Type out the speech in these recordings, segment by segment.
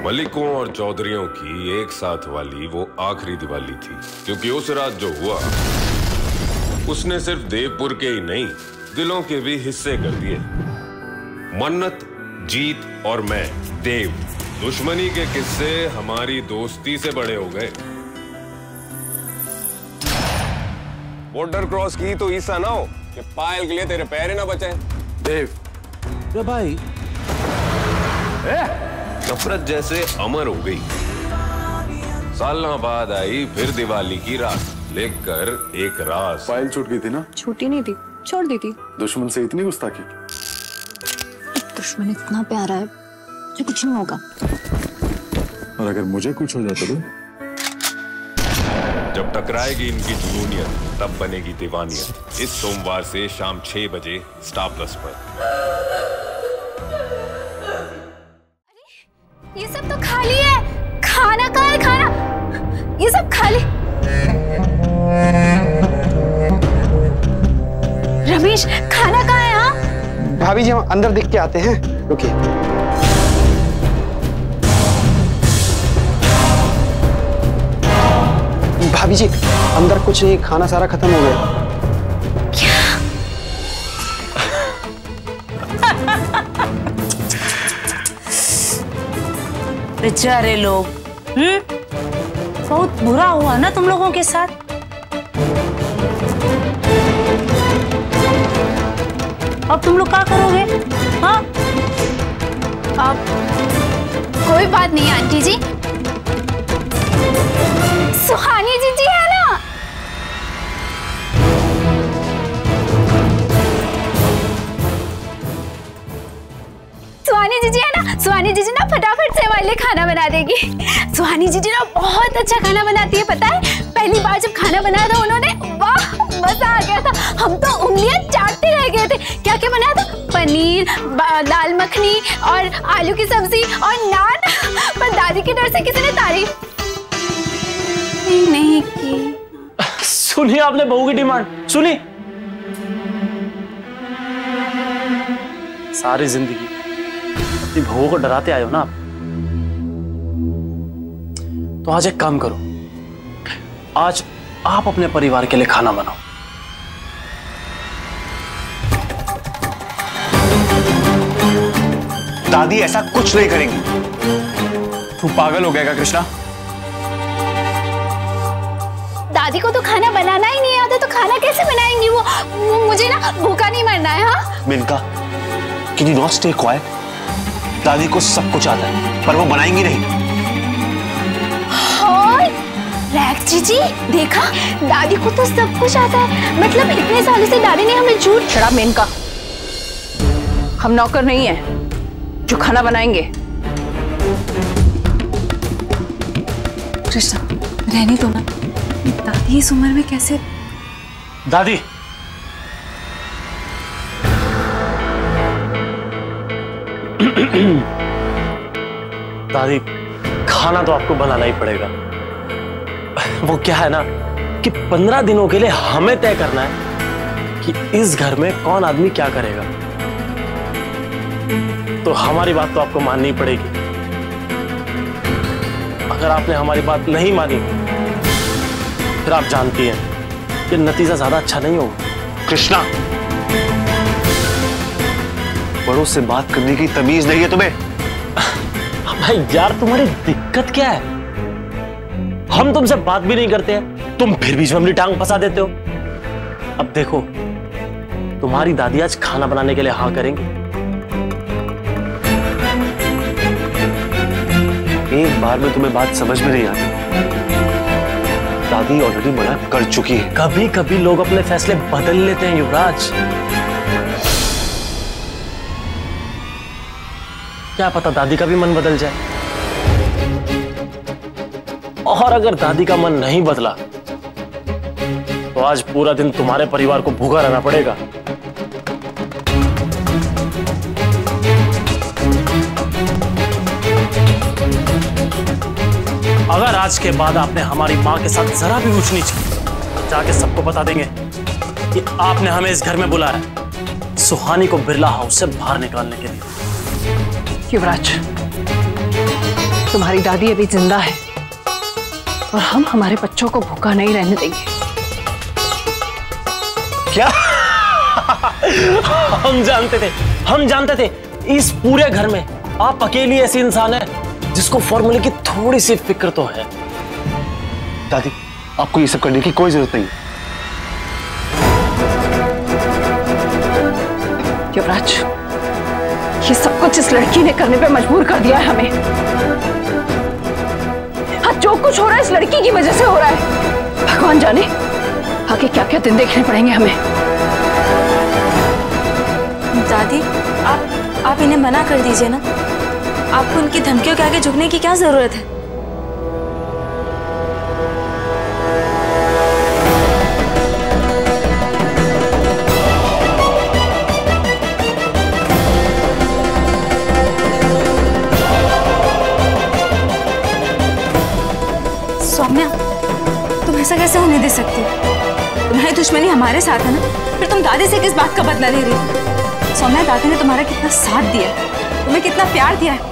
मलिकों और चौधरियों की एक साथ वाली वो आखिरी दिवाली थी, क्योंकि उस रात जो हुआ उसने सिर्फ देवपुर के ही नहीं, दिलों के भी हिस्से कर दिए। मन्नत, जीत और मैं, देव, दुश्मनी के किस्से हमारी दोस्ती से बड़े हो गए। बॉर्डर क्रॉस की तो ईसा ना हो कि पायल के लिए तेरे पैर ही ना बचे। देव, रे भाई, नफरत जैसे अमर हो गई। सालों बाद आई फिर दिवाली की रात, लेकर एक राज। पायल छूट गई थी ना? छूटी नहीं थी, छोड़ दी थी। दुश्मन से इतनी गुस्ताखी? दुश्मन इतना प्यारा है जो कुछ नहीं होगा। और अगर मुझे कुछ हो जाता तो? जब टकराएगी इनकी जुनूनियत तब बनेगी दीवानियत। इस सोमवार से शाम 6 बजे स्टार प्लस पर। ये सब तो खाली है। खाना कहाँ है? खाना ये सब खाली। रमेश, खाना कहाँ है? हाँ भाभी जी, हम अंदर देख के आते हैं, रुकिए। भाभी जी, अंदर कुछ नहीं, खाना सारा खत्म हो गया। बेचारे लोग, बहुत बुरा हुआ ना तुम लोगों के साथ। अब तुम लोग क्या करोगे? हाँ, अब कोई बात नहीं आंटी जी, सुहानी जीजी है ना। सुहानी जीजी है ना, सुहानी जीजी ना फटाफट से हमारे लिए खाना बना देगी। सुहानी जीजी ना बहुत अच्छा खाना बनाती है, पता है? पहली बार जब खाना बनाया था उन्होंने, वाह मजा आ गया था। हम तो उंगलियां चाटते रह गए थे। क्या क्या बनाया था? पनीर, दाल मखनी और आलू की सब्जी और नान। पर दादी के डर से किसी ने तारीफ नहीं की। सुनी आपने बहू की डिमांड? सुनी? सारी जिंदगी अपनी बहू को डराते आए हो ना आप, तो आज एक काम करो, आज आप अपने परिवार के लिए खाना बनाओ। दादी ऐसा कुछ नहीं करेंगी। तू पागल हो गया क्या कृष्णा? दादी को तो खाना बनाना ही नहीं आता, तो खाना कैसे बनाएंगी वो मुझे ना भूखा नहीं मरना है। हाँ Minka, can you not stay quiet? दादी को सब कुछ आता है, पर वो बनाएंगी नहीं। और रैक्स जीजी, देखा, दादी को तो सब कुछ आता है। मतलब इतने सालों से दादी ने हमें झूठ। शराब मेनका, हम नौकर नहीं हैं जो खाना बनाएंगे। कृष्णा, रहने दो ना, दादी इस उम्र में कैसे? दादी, दादी खाना तो आपको बनाना ही पड़ेगा। वो क्या है ना कि 15 दिनों के लिए हमें तय करना है कि इस घर में कौन आदमी क्या करेगा। तो हमारी बात तो आपको माननी पड़ेगी। अगर आपने हमारी बात नहीं मानी फिर आप जानती हैं कि नतीजा ज्यादा अच्छा नहीं होगा। कृष्णा, बड़ों से बात करने की तमीज नहीं है तुम्हें? भाई यार, तुम्हारी दिक्कत क्या है? हम तुमसे बात भी नहीं करते हैं, तुम फिर बीच में अपनी टांग फंसा देते हो। अब देखो, तुम्हारी दादी आज खाना बनाने के लिए हाँ करेंगी। एक बार में तुम्हें बात समझ में नहीं आती। दादी ऑलरेडी मना कर चुकी है। कभी कभी लोग अपने फैसले बदल लेते हैं युवराज। क्या पता दादी का भी मन बदल जाए। और अगर दादी का मन नहीं बदला तो आज पूरा दिन तुम्हारे परिवार को भूखा रहना पड़ेगा। अगर आज के बाद आपने हमारी मां के साथ जरा भी ऊंच नीच की तो जाके सबको बता देंगे कि आपने हमें इस घर में बुलाया है सुहानी को बिरला हाउस से बाहर निकालने के लिए। युवराज, तुम्हारी दादी अभी जिंदा है और हम हमारे बच्चों को भूखा नहीं रहने देंगे। क्या? हम जानते थे इस पूरे घर में आप अकेली ऐसी इंसान है जिसको फॉर्मूले की थोड़ी सी फिक्र तो है। दादी, आपको ये सब करने की कोई जरूरत नहीं। युवराज, ये सब कुछ इस लड़की ने करने पे मजबूर कर दिया है हमें। हाँ, जो कुछ हो रहा है इस लड़की की वजह से हो रहा है। भगवान जाने आगे क्या क्या दिन देखने पड़ेंगे हमें। दादी, आप इन्हें मना कर दीजिए ना। आपको उनकी धमकियों के आगे झुकने की क्या जरूरत है? सौम्या, तुम ऐसा कैसे होने दे सकती हो? तुम्हारी दुश्मनी हमारे साथ है ना, फिर तुम दादी से किस बात का बदला ले रही हो? सौम्या, दादी ने तुम्हारा कितना साथ दिया है, तुम्हें कितना प्यार दिया है,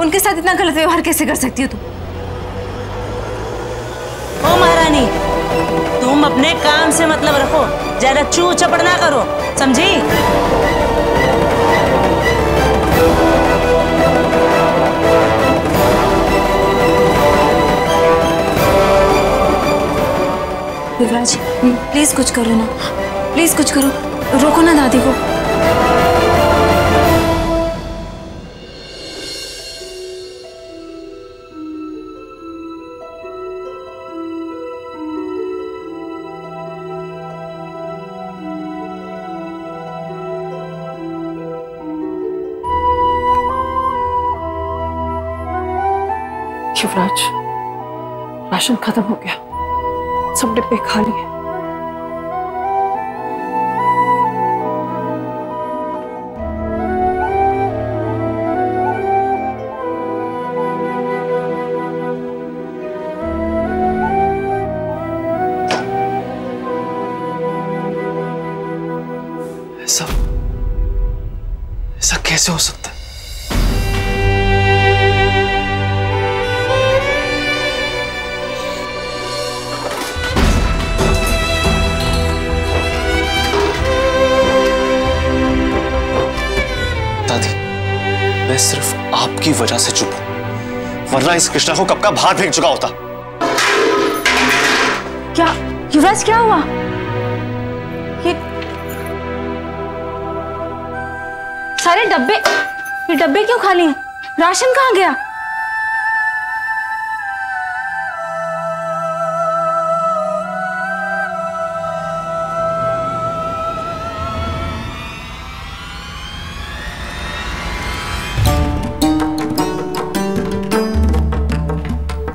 उनके साथ इतना गलत व्यवहार कैसे कर सकती हो तुम? ओ महारानी, तुम अपने काम से मतलब रखो, ज्यादा चू चपड़ ना करो, समझी? युवराज, प्लीज कुछ करो ना, प्लीज कुछ करो, रोको ना दादी को। युवराज, राशन खत्म हो गया, सब डिब्बे खाली हैं। ऐसा कैसे हो सकता है? मैं सिर्फ आपकी वजह से चुप हूं, वरना इस कृष्णा को कब का बाहर फेंक चुका होता। क्या युवराज, क्या हुआ? सारे ये डब्बे क्यों खाली हैं? राशन कहाँ गया?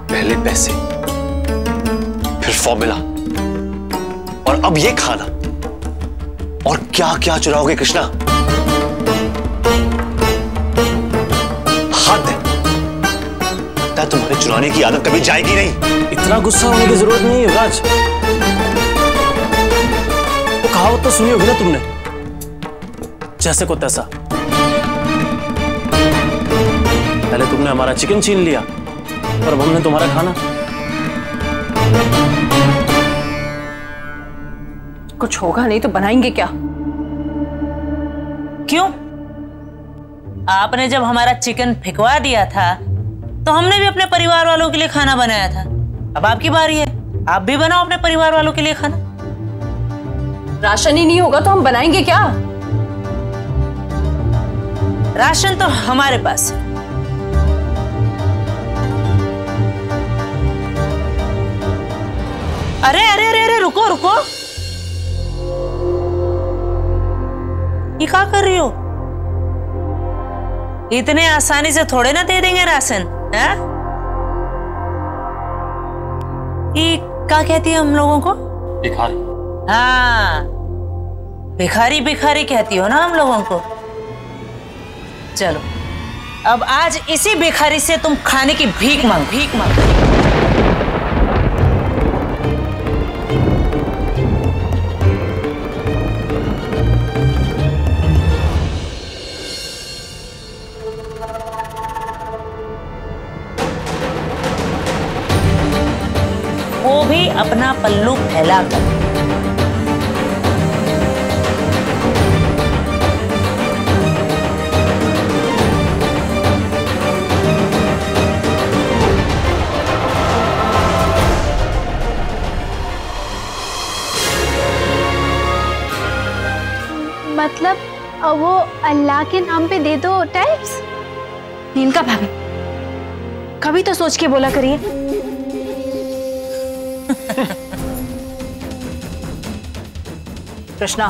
पहले पैसे, फिर फॉर्मूला, और अब ये खाना। और क्या क्या चुराओगे कृष्णा? हाथ दे, तुम्हारे चुराने की आदत कभी जाएगी नहीं। इतना गुस्सा होने की जरूरत नहीं है युवराज। वो कहावत तो सुनी होगी ना तुमने, जैसे को तैसा। पहले तुमने हमारा चिकन छीन लिया और अब हमने तुम्हारा खाना। कुछ होगा नहीं तो बनाएंगे क्या? क्यों? आपने जब हमारा चिकन फेंकवा दिया था तो हमने भी अपने परिवार वालों के लिए खाना बनाया था। अब आपकी बारी है, आप भी बनाओ अपने परिवार वालों के लिए खाना। राशन ही नहीं होगा तो हम बनाएंगे क्या? राशन तो हमारे पास है। अरे अरे अरे अरे, रुको रुको, ये क्या कर रही हो? इतने आसानी से थोड़े ना दे देंगे राशन, है? ये क्या कहती है हम लोगों को? भिखारी। हाँ, भिखारी भिखारी कहती हो ना हम लोगों को। चलो, अब आज इसी भिखारी से तुम खाने की भीख मांग। भी अपना पल्लू फैला कर। मतलब वो अल्लाह के नाम पे दे दो टाइप्स। नीलका भाभी, कभी तो सोच के बोला करिए। कृष्णा,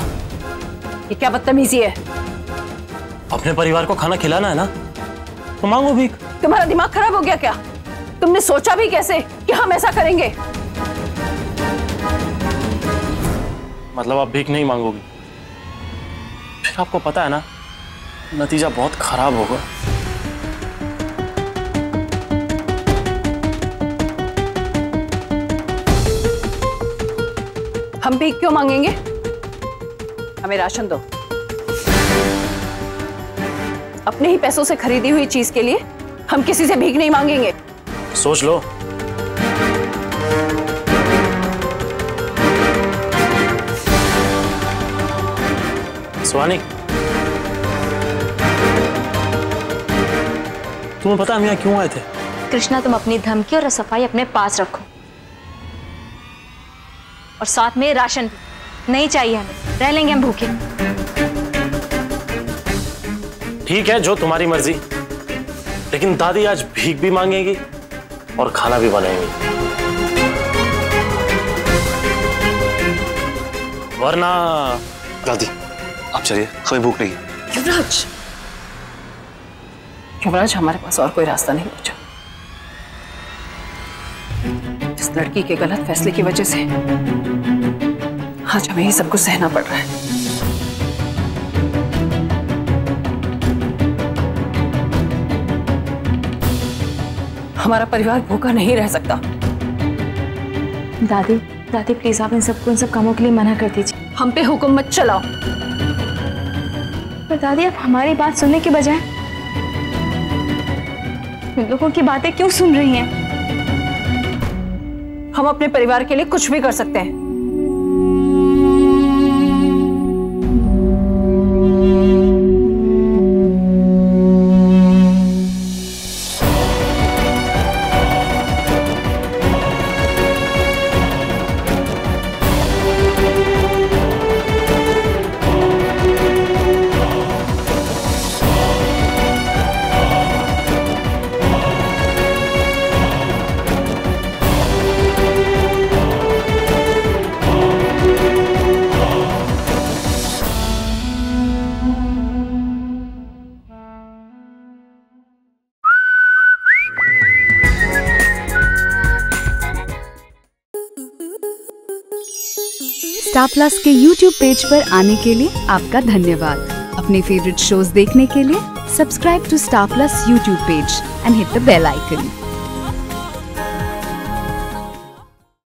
ये क्या बदतमीजी है? अपने परिवार को खाना खिलाना है ना, तो मांगो भीख। तुम्हारा दिमाग खराब हो गया क्या? तुमने सोचा भी कैसे कि हम ऐसा करेंगे? मतलब आप भीख नहीं मांगोगी? फिर आपको पता है ना, नतीजा बहुत खराब होगा। हम भीख क्यों मांगेंगे? हमें राशन दो। अपने ही पैसों से खरीदी हुई चीज के लिए हम किसी से भीख नहीं मांगेंगे। सोच लो। सुहानी, तुम्हें पता हम यहाँ क्यों आए थे? कृष्णा, तुम अपनी धमकी और सफाई अपने पास रखो, और साथ में राशन भी नहीं चाहिए हमें, रह लेंगे हम भूखे। ठीक है, जो तुम्हारी मर्जी, लेकिन दादी आज भीख भी मांगेगी और खाना भी बनाएंगी, वरना। दादी आप चलिए, हमें भूख नहीं। युवराज, युवराज, हमारे पास और कोई रास्ता नहीं बचा। इस लड़की के गलत फैसले की वजह से आज हमें ये सब कुछ सहना पड़ रहा है। हमारा परिवार भूखा नहीं रह सकता। दादी, दादी प्लीज आप इन सब कामों के लिए मना कर दीजिए। हम पे हुक्म मत चलाओ। पर दादी, आप हमारी बात सुनने के बजाय इन लोगों की बातें क्यों सुन रही हैं? हम अपने परिवार के लिए कुछ भी कर सकते हैं। स्टार प्लस के YouTube पेज पर आने के लिए आपका धन्यवाद। अपने फेवरेट शोज देखने के लिए subscribe to Star Plus YouTube page and hit the bell icon.